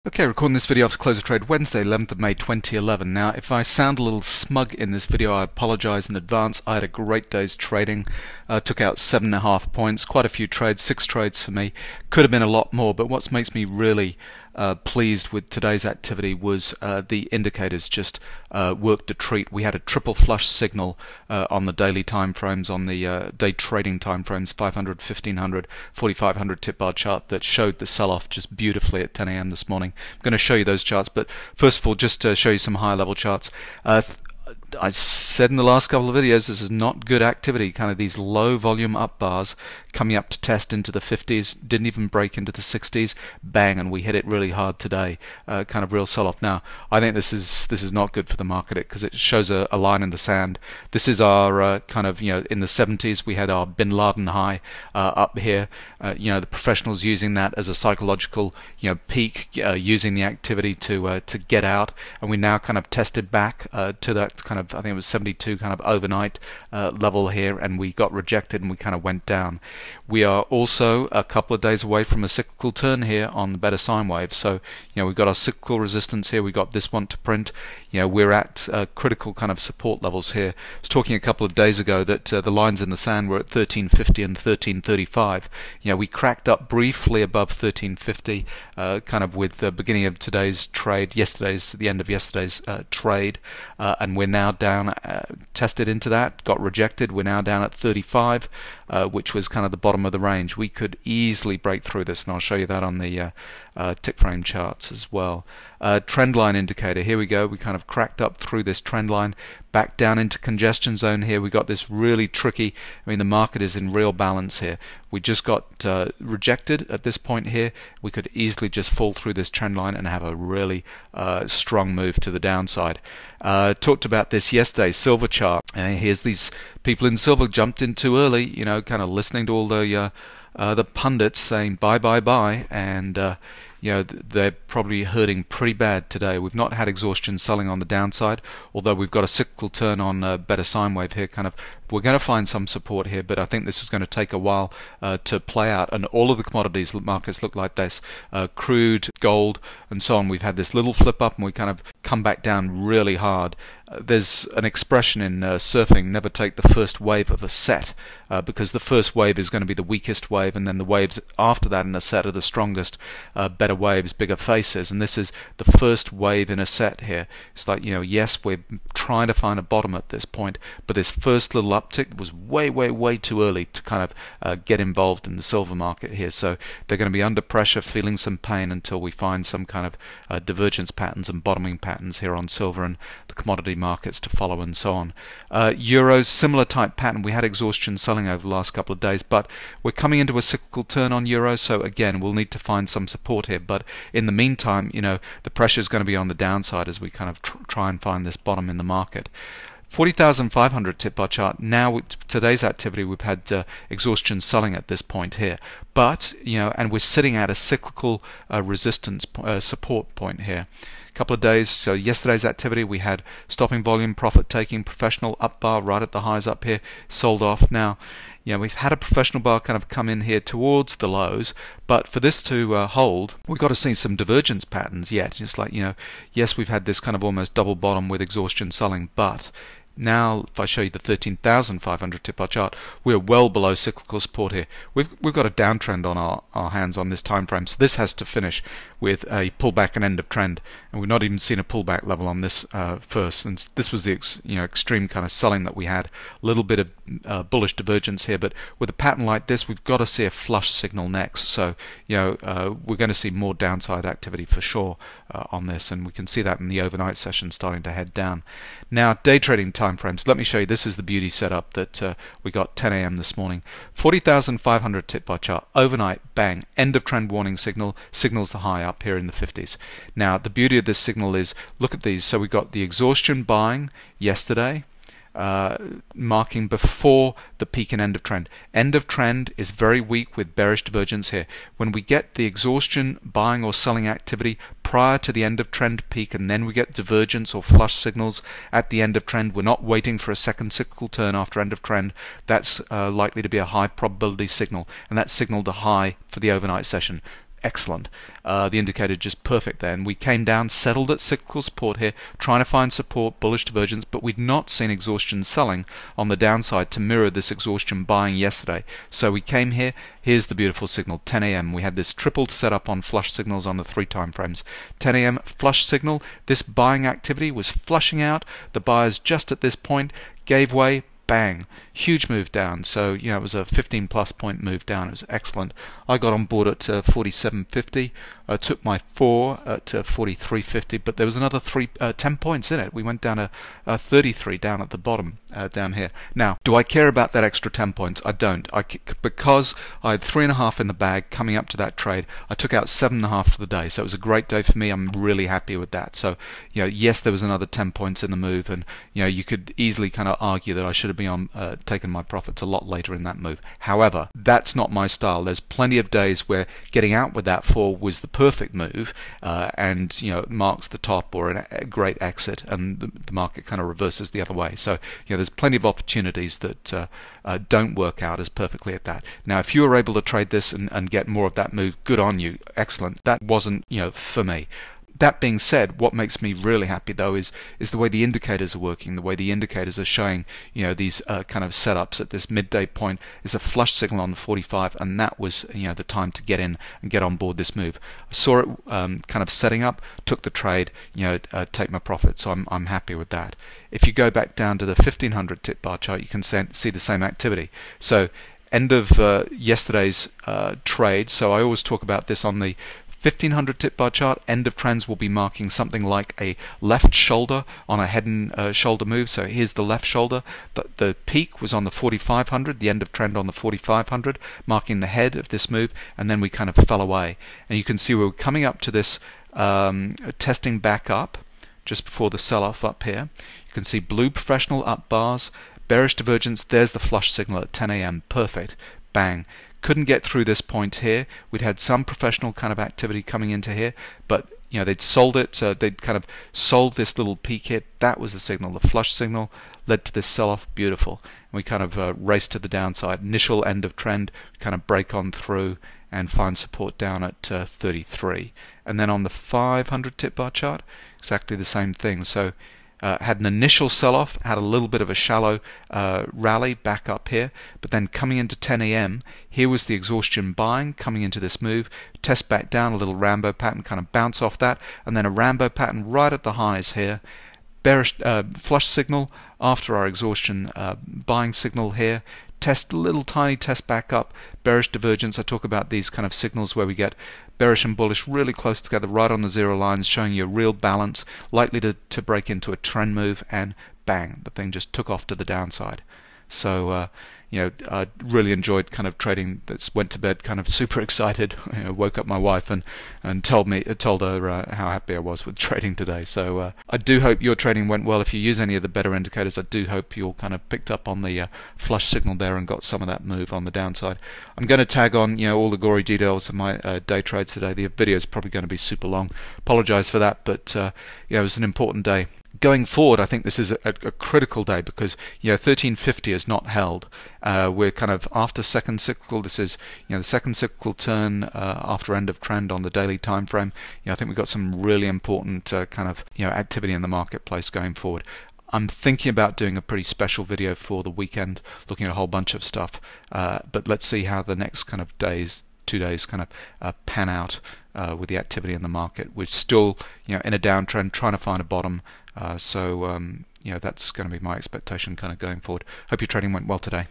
Okay, recording this video after close of trade Wednesday, 11th of May 2011. Now, if I sound a little smug in this video, I apologize in advance. I had a great day's trading. Took out 7.5 points, quite a few trades, 6 trades for me. Could have been a lot more, but what makes me really pleased with today's activity was the indicators just worked a treat. We had a triple flush signal on the daily time frames, on the day trading time frames, 500, 1500, 4500 tip bar chart that showed the sell-off just beautifully at 10 a.m. this morning. I'm going to show you those charts, but first of all, just to show you some higher level charts. I said in the last couple of videos, this is not good activity, kind of these low volume up bars coming up to test into the 50s, didn't even break into the 60s, bang, and we hit it really hard today, kind of real sell-off. Now, I think this is not good for the market because it shows a line in the sand. This is our kind of, in the 70s we had our Bin Laden high up here, the professionals using that as a psychological, peak, using the activity to get out, and we now kind of tested back to that kind of, I think it was 72 kind of overnight level here, and we got rejected and we kind of went down. We are also a couple of days away from a cyclical turn here on the better sine wave. So we've got our cyclical resistance here, we've got this one to print. We're at critical kind of support levels here. I was talking a couple of days ago that the lines in the sand were at 1350 and 1335. We cracked up briefly above 1350 kind of with the beginning of today's trade, the end of yesterday's trade, and we're now down, tested into that, got rejected. We're now down at 35, which was kind of the bottom of the range. We could easily break through this, and I'll show you that on the tick frame charts as well. Trend line indicator, here we go. We kind of cracked up through this trend line, back down into congestion zone here. We got this really tricky, the market is in real balance here. We just got rejected at this point here. We could easily just fall through this trend line and have a really strong move to the downside. Talked about this yesterday, silver chart. Here's these people in silver jumped in too early, kind of listening to all the pundits saying buy, buy, buy, and they're probably hurting pretty bad today. We've not had exhaustion selling on the downside, although we've got a cyclical turn on better sine wave here. Kind of, we're going to find some support here, but I think this is going to take a while to play out. And all of the commodities markets look like this: crude, gold, and so on. We've had this little flip up, and we kind of come back down really hard. There's an expression in surfing: never take the first wave of a set, because the first wave is going to be the weakest wave, and then the waves after that in a set are the strongest, better waves, bigger faces. And this is the first wave in a set here. It's like, yes, we're trying to find a bottom at this point, but this first little uptick was way, way, way too early to kind of get involved in the silver market here. So they're going to be under pressure, feeling some pain until we find some kind of divergence patterns and bottoming patterns here on silver and the commodity markets to follow, and so on. Euros, similar type pattern. We had exhaustion selling over the last couple of days, but we're coming into a cyclical turn on euros, so again we'll need to find some support here. But in the meantime, the pressure is going to be on the downside as we kind of try and find this bottom in the market. 40,500 tip bar chart. Now with today's activity, we've had exhaustion selling at this point here, but and we're sitting at a cyclical resistance support point here. Couple of days, so yesterday's activity, we had stopping volume, profit taking, professional up bar right at the highs up here, sold off. Now we've had a professional bar kind of come in here towards the lows, but for this to hold, we've got to see some divergence patterns yet. Just like, yes, we've had this kind of almost double bottom with exhaustion selling, but now if I show you the 13,500 tip bar chart, we're well below cyclical support here. We've got a downtrend on our hands on this time frame, so this has to finish with a pullback and end of trend, and we've not even seen a pullback level on this first. And this was the extreme kind of selling that we had. A little bit of bullish divergence here, but with a pattern like this, we've got to see a flush signal next. So we're going to see more downside activity for sure on this, and we can see that in the overnight session starting to head down. Now, day trading time frames. Let me show you. This is the beauty setup that we got 10 a.m. this morning. 40,500 tip bar chart overnight, bang, end of trend warning signal, signals the high up here in the 50s. Now the beauty of this signal is, look at these. So we got the exhaustion buying yesterday, marking before the peak and end of trend. End of trend is very weak with bearish divergence here. When we get the exhaustion buying or selling activity prior to the end of trend peak, and then we get divergence or flush signals at the end of trend, we're not waiting for a second cyclical turn after end of trend. That's likely to be a high probability signal, and that signaled a high for the overnight session. excellent. The indicator just perfect there, and we came down, settled at cyclical support here, trying to find support, bullish divergence, but we'd not seen exhaustion selling on the downside to mirror this exhaustion buying yesterday. So we came here. Here's the beautiful signal, 10 a.m. We had this triple set up on flush signals on the 3 time frames. 10 a.m. flush signal. This buying activity was flushing out. The buyers just at this point gave way. Bang, huge move down. So it was a 15 plus point move down. It was excellent. I got on board at 47.50. Took my 4 at 43.50, but there was another 10 points in it. We went down to 33 down at the bottom down here. Now, do I care about that extra 10 points? I don't. Because I had 3.5 in the bag coming up to that trade. I took out 7.5 for the day, so it was a great day for me. I'm really happy with that. So yes, there was another 10 points in the move, and you could easily kind of argue that I should have been on taken my profits a lot later in that move. However, that's not my style. There's plenty of days where getting out with that 4 was the perfect move, and it marks the top or a great exit, and the market kind of reverses the other way. So there's plenty of opportunities that don't work out as perfectly at that. Now, if you were able to trade this and get more of that move, good on you, excellent. That wasn't for me. That being said, what makes me really happy though is the way the indicators are working, the way the indicators are showing these kind of setups at this midday point. Is a flush signal on the 45, and that was the time to get in and get on board this move. I saw it kind of setting up, took the trade, take my profit. So I'm happy with that. If you go back down to the 1500 tip bar chart, you can see the same activity. So end of yesterday's trade. So I always talk about this on the 1500 tip bar chart. End of trends will be marking something like a left shoulder on a head and shoulder move. So here's the left shoulder. The peak was on the 4500, the end of trend on the 4500, marking the head of this move, and then we kind of fell away. And you can see we're coming up to this testing back up just before the sell-off up here. You can see blue professional up bars, bearish divergence. There's the flush signal at 10 a.m. Perfect. Bang. Couldn't get through this point here. We'd had some professional kind of activity coming into here, but they'd sold it. They'd kind of sold this little peak hit. That was the signal. The flush signal led to this sell-off. Beautiful. And we kind of raced to the downside. Initial end of trend. We kind of break on through and find support down at 33. And then on the 500 tip bar chart, exactly the same thing. So had an initial sell-off, had a little bit of a shallow rally back up here, but then coming into 10 a.m. here was the exhaustion buying coming into this move, test back down, a little Rambo pattern, kind of bounce off that, and then a Rambo pattern right at the highs here. Bearish flush signal after our exhaustion buying signal here. Little tiny test back up, bearish divergence. I talk about these kind of signals where we get bearish and bullish really close together, right on the zero lines, showing you a real balance, likely to break into a trend move, and bang, the thing just took off to the downside. So I really enjoyed kind of trading. Went to bed kind of super excited. Woke up my wife and told her how happy I was with trading today. So I do hope your trading went well. If you use any of the better indicators, I do hope you all kind of picked up on the flush signal there and got some of that move on the downside. I'm going to tag on all the gory details of my day trades today. The video is probably going to be super long. Apologize for that, but it was an important day. Going forward, I think this is a critical day because 1350 is not held. We're kind of after second cyclical. This is the second cyclical turn after end of trend on the daily time frame. I think we've got some really important kind of activity in the marketplace going forward. I'm thinking about doing a pretty special video for the weekend, looking at a whole bunch of stuff. But let's see how the next kind of 2 days kind of pan out with the activity in the market. We're still in a downtrend, trying to find a bottom. So that's going to be my expectation kind of going forward. Hope your trading went well today.